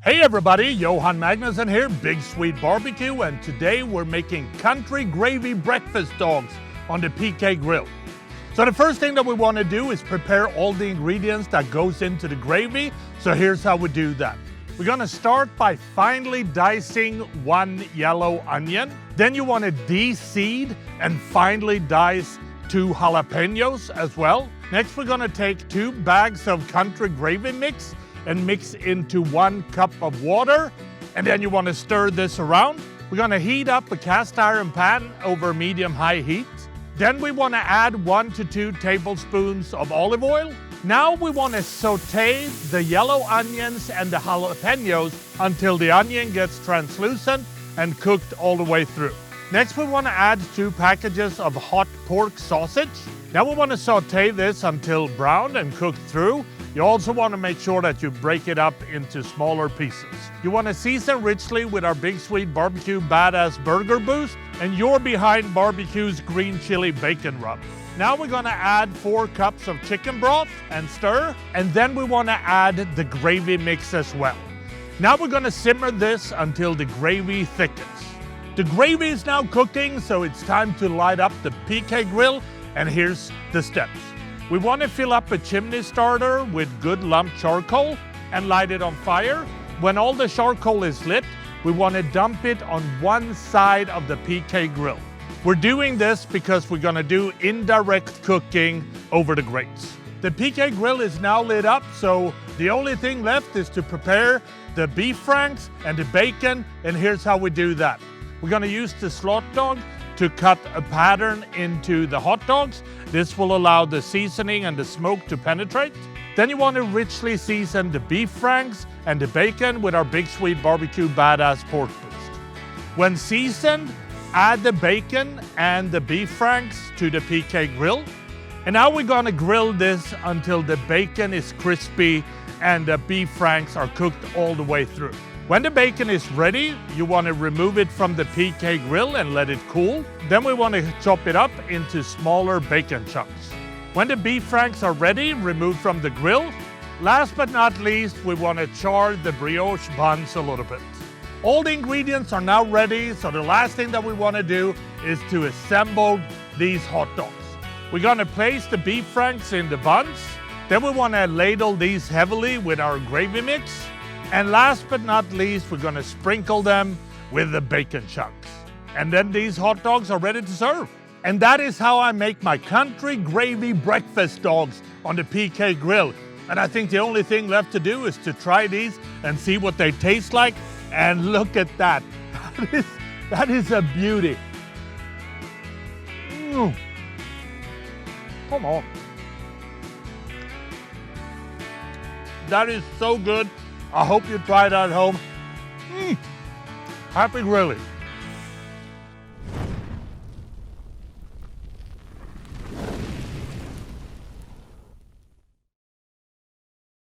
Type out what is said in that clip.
Hey everybody, Johan Magnusson here, Big Swede Barbecue, and today we're making country gravy breakfast dogs on the PK grill. So the first thing that we want to do is prepare all the ingredients that goes into the gravy. So here's how we do that. We're going to start by finely dicing one yellow onion. Then you want to de-seed and finely dice 2 jalapenos as well. Next we're going to take 2 bags of country gravy mix and mix into 1 cup of water, and then you want to stir this around. We're going to heat up a cast iron pan over medium-high heat. Then we want to add 1 to 2 tablespoons of olive oil. Now we want to saute the yellow onions and the jalapenos until the onion gets translucent and cooked all the way through. Next we want to add 2 packages of hot pork sausage. Now we want to saute this until browned and cooked through. You also want to make sure that you break it up into smaller pieces. You want to season richly with our Big Swede Barbecue Badass Burger Boost and your Behind Barbecue's Green Chile Bacon Rub. Now we're going to add 4 cups of chicken broth and stir, and then we want to add the gravy mix as well. Now we're going to simmer this until the gravy thickens. The gravy is now cooking, so it's time to light up the PK grill, and here's the steps. We want to fill up a chimney starter with good lump charcoal and light it on fire. When all the charcoal is lit, we want to dump it on one side of the PK grill. We're doing this because we're going to do indirect cooking over the grates. The PK grill is now lit up, so the only thing left is to prepare the beef franks and the bacon, and here's how we do that. We're going to use the slot dog to cut a pattern into the hot dogs. This will allow the seasoning and the smoke to penetrate. Then you want to richly season the beef franks and the bacon with our Big Swede Barbecue Badass Pork Boost. When seasoned, add the bacon and the beef franks to the PK grill. And now we're going to grill this until the bacon is crispy and the beef franks are cooked all the way through. When the bacon is ready, you want to remove it from the PK grill and let it cool. Then we want to chop it up into smaller bacon chunks. When the beef franks are ready, remove from the grill. Last but not least, we want to char the brioche buns a little bit. All the ingredients are now ready, so the last thing that we want to do is to assemble these hot dogs. We're going to place the beef franks in the buns. Then we want to ladle these heavily with our gravy mix. And last but not least, we're going to sprinkle them with the bacon chunks. And then these hot dogs are ready to serve. And that is how I make my country gravy breakfast dogs on the PK grill. And I think the only thing left to do is to try these and see what they taste like. And look at that. That is a beauty. Come on. That is so good. I hope you try it at home. Happy grilling.